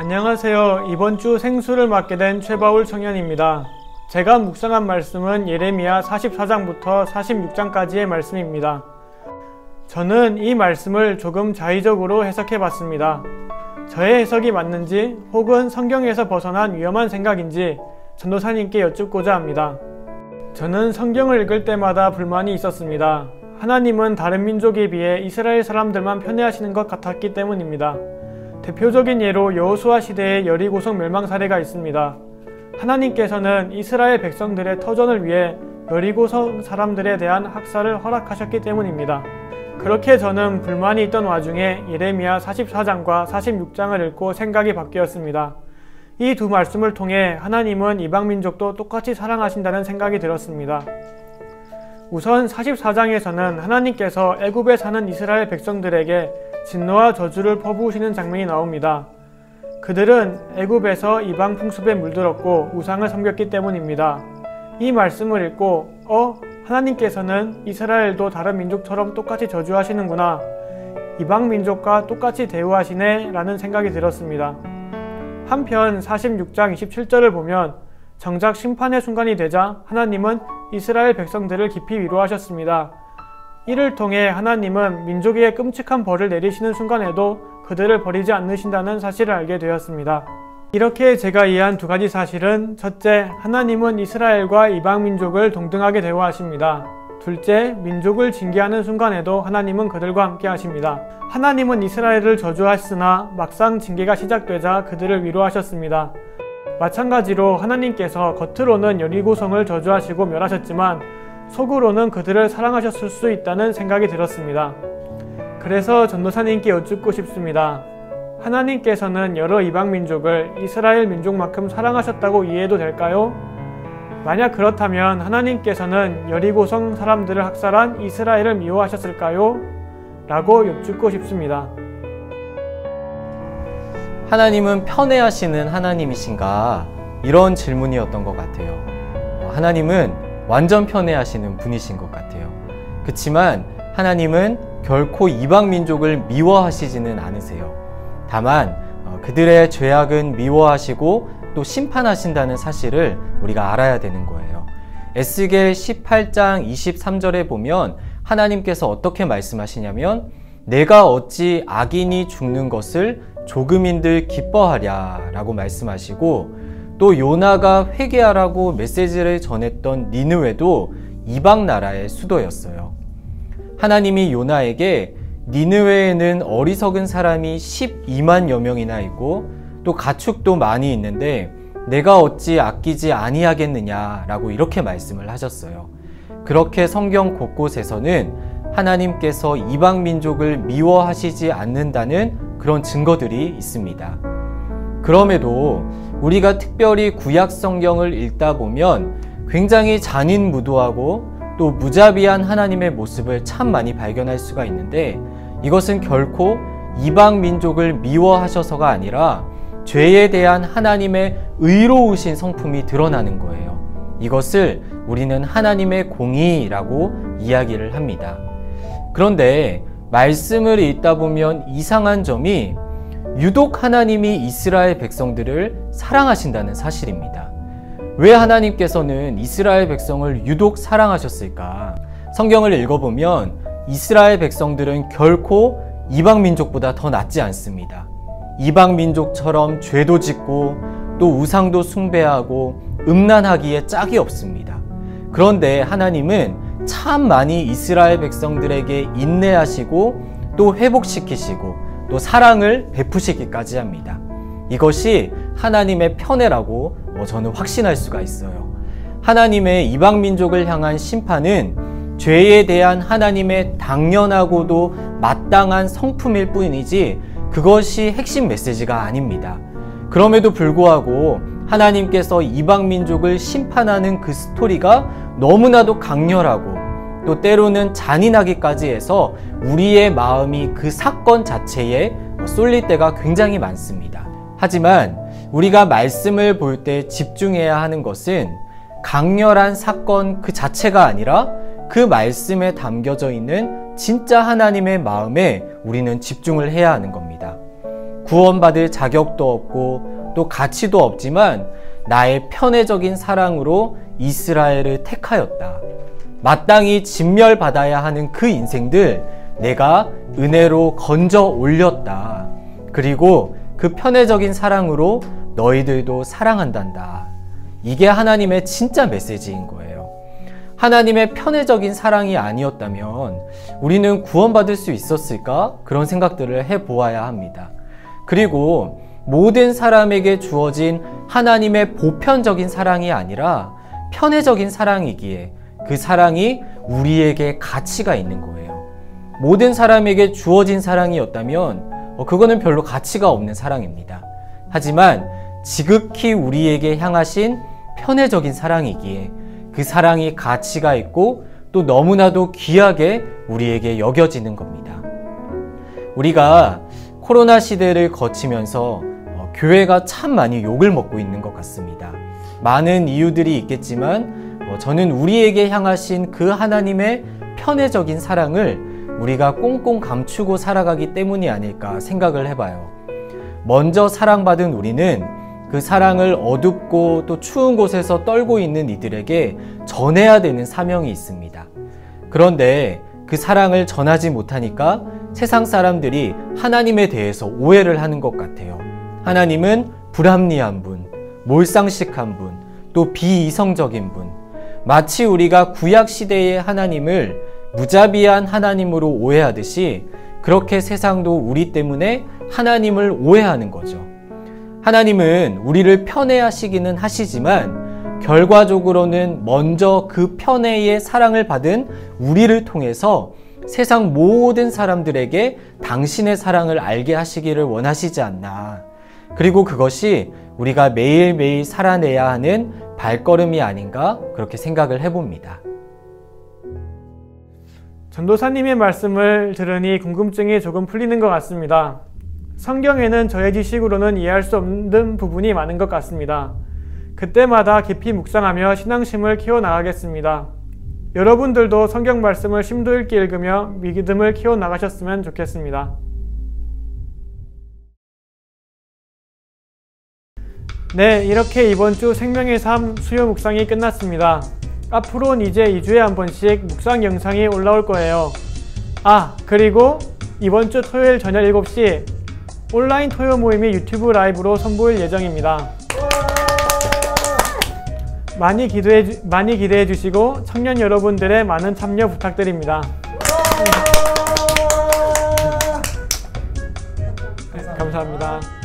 안녕하세요. 이번 주 생수를 맡게 된 최바울 청년입니다. 제가 묵상한 말씀은 예레미야 44장부터 46장까지의 말씀입니다. 저는 이 말씀을 조금 자의적으로 해석해 봤습니다. 저의 해석이 맞는지 혹은 성경에서 벗어난 위험한 생각인지 전도사님께 여쭙고자 합니다. 저는 성경을 읽을 때마다 불만이 있었습니다. 하나님은 다른 민족에 비해 이스라엘 사람들만 편애하시는 것 같았기 때문입니다. 대표적인 예로 여호수아 시대의 여리고성 멸망 사례가 있습니다. 하나님께서는 이스라엘 백성들의 터전을 위해 여리고성 사람들에 대한 학살을 허락하셨기 때문입니다. 그렇게 저는 불만이 있던 와중에 예레미야 44장과 46장을 읽고 생각이 바뀌었습니다. 이 두 말씀을 통해 하나님은 이방민족도 똑같이 사랑하신다는 생각이 들었습니다. 우선 44장에서는 하나님께서 애굽에 사는 이스라엘 백성들에게 진노와 저주를 퍼부으시는 장면이 나옵니다. 그들은 애굽에서 이방 풍습에 물들었고 우상을 섬겼기 때문입니다. 이 말씀을 읽고 하나님께서는 이스라엘도 다른 민족처럼 똑같이 저주하시는구나, 이방 민족과 똑같이 대우하시네 라는 생각이 들었습니다. 한편 46장 27절을 보면 정작 심판의 순간이 되자 하나님은 이스라엘 백성들을 깊이 위로하셨습니다. 이를 통해 하나님은 민족에게 끔찍한 벌을 내리시는 순간에도 그들을 버리지 않으신다는 사실을 알게 되었습니다. 이렇게 제가 이해한 두 가지 사실은, 첫째, 하나님은 이스라엘과 이방 민족을 동등하게 대우하십니다. 둘째, 민족을 징계하는 순간에도 하나님은 그들과 함께 하십니다. 하나님은 이스라엘을 저주하셨으나 막상 징계가 시작되자 그들을 위로하셨습니다. 마찬가지로 하나님께서 겉으로는 여리고성을 저주하시고 멸하셨지만 속으로는 그들을 사랑하셨을 수 있다는 생각이 들었습니다. 그래서 전도사님께 여쭙고 싶습니다. 하나님께서는 여러 이방 민족을 이스라엘 민족만큼 사랑하셨다고 이해해도 될까요? 만약 그렇다면 하나님께서는 여리고성 사람들을 학살한 이스라엘을 미워하셨을까요? 라고 여쭙고 싶습니다. 하나님은 편애하시는 하나님이신가? 이런 질문이었던 것 같아요. 하나님은 완전 편애하시는 분이신 것 같아요. 그치만 하나님은 결코 이방 민족을 미워하시지는 않으세요. 다만 그들의 죄악은 미워하시고 또 심판하신다는 사실을 우리가 알아야 되는 거예요. 에스겔 18장 23절에 보면 하나님께서 어떻게 말씀하시냐면, 내가 어찌 악인이 죽는 것을 조금인들 기뻐하랴 라고 말씀하시고, 또 요나가 회개하라고 메시지를 전했던 니느웨도 이방 나라의 수도였어요. 하나님이 요나에게 니느웨에는 어리석은 사람이 12만여 명이나 있고 또 가축도 많이 있는데 내가 어찌 아끼지 아니하겠느냐 라고 이렇게 말씀을 하셨어요. 그렇게 성경 곳곳에서는 하나님께서 이방 민족을 미워하시지 않는다는 그런 증거들이 있습니다. 그럼에도 우리가 특별히 구약 성경을 읽다 보면 굉장히 잔인무도하고 또 무자비한 하나님의 모습을 참 많이 발견할 수가 있는데, 이것은 결코 이방 민족을 미워하셔서가 아니라 죄에 대한 하나님의 의로우신 성품이 드러나는 거예요. 이것을 우리는 하나님의 공의라고 이야기를 합니다. 그런데 말씀을 읽다 보면 이상한 점이 유독 하나님이 이스라엘 백성들을 사랑하신다는 사실입니다. 왜 하나님께서는 이스라엘 백성을 유독 사랑하셨을까? 성경을 읽어보면 이스라엘 백성들은 결코 이방 민족보다 더 낫지 않습니다. 이방 민족처럼 죄도 짓고 또 우상도 숭배하고 음란하기에 짝이 없습니다. 그런데 하나님은 참 많이 이스라엘 백성들에게 인내하시고 또 회복시키시고 또 사랑을 베푸시기까지 합니다. 이것이 하나님의 편애라고 저는 확신할 수가 있어요. 하나님의 이방 민족을 향한 심판은 죄에 대한 하나님의 당연하고도 마땅한 성품일 뿐이지 그것이 핵심 메시지가 아닙니다. 그럼에도 불구하고 하나님께서 이방 민족을 심판하는 그 스토리가 너무나도 강렬하고 또 때로는 잔인하기까지 해서 우리의 마음이 그 사건 자체에 쏠릴 때가 굉장히 많습니다. 하지만 우리가 말씀을 볼 때 집중해야 하는 것은 강렬한 사건 그 자체가 아니라 그 말씀에 담겨져 있는 진짜 하나님의 마음에 우리는 집중을 해야 하는 겁니다. 구원받을 자격도 없고 또 가치도 없지만 나의 편애적인 사랑으로 이스라엘을 택하였다. 마땅히 진멸받아야 하는 그 인생들 내가 은혜로 건져 올렸다. 그리고 그 편애적인 사랑으로 너희들도 사랑한단다. 이게 하나님의 진짜 메시지인 거예요. 하나님의 편애적인 사랑이 아니었다면 우리는 구원받을 수 있었을까? 그런 생각들을 해보아야 합니다. 그리고 모든 사람에게 주어진 하나님의 보편적인 사랑이 아니라 편애적인 사랑이기에 그 사랑이 우리에게 가치가 있는 거예요. 모든 사람에게 주어진 사랑이었다면 그거는 별로 가치가 없는 사랑입니다. 하지만 지극히 우리에게 향하신 편애적인 사랑이기에 그 사랑이 가치가 있고 또 너무나도 귀하게 우리에게 여겨지는 겁니다. 우리가 코로나 시대를 거치면서 교회가 참 많이 욕을 먹고 있는 것 같습니다. 많은 이유들이 있겠지만 저는 우리에게 향하신 그 하나님의 편애적인 사랑을 우리가 꽁꽁 감추고 살아가기 때문이 아닐까 생각을 해봐요. 먼저 사랑받은 우리는 그 사랑을 어둡고 또 추운 곳에서 떨고 있는 이들에게 전해야 되는 사명이 있습니다. 그런데 그 사랑을 전하지 못하니까 세상 사람들이 하나님에 대해서 오해를 하는 것 같아요. 하나님은 불합리한 분, 몰상식한 분, 또 비이성적인 분, 마치 우리가 구약 시대의 하나님을 무자비한 하나님으로 오해하듯이 그렇게 세상도 우리 때문에 하나님을 오해하는 거죠. 하나님은 우리를 편애하시기는 하시지만 결과적으로는 먼저 그 편애의 사랑을 받은 우리를 통해서 세상 모든 사람들에게 당신의 사랑을 알게 하시기를 원하시지 않나. 그리고 그것이 우리가 매일매일 살아내야 하는 발걸음이 아닌가 그렇게 생각을 해봅니다. 전도사님의 말씀을 들으니 궁금증이 조금 풀리는 것 같습니다. 성경에는 저의 지식으로는 이해할 수 없는 부분이 많은 것 같습니다. 그때마다 깊이 묵상하며 신앙심을 키워나가겠습니다. 여러분들도 성경 말씀을 심도 있게 읽으며 믿음을 키워나가셨으면 좋겠습니다. 네, 이렇게 이번 주 생명의 삶 수요 묵상이 끝났습니다. 앞으로는 이제 2주에 한 번씩 묵상 영상이 올라올 거예요. 그리고 이번 주 토요일 저녁 7시 온라인 토요 모임이 유튜브 라이브로 선보일 예정입니다. 많이 기대해 주시고 청년 여러분들의 많은 참여 부탁드립니다. 네, 감사합니다.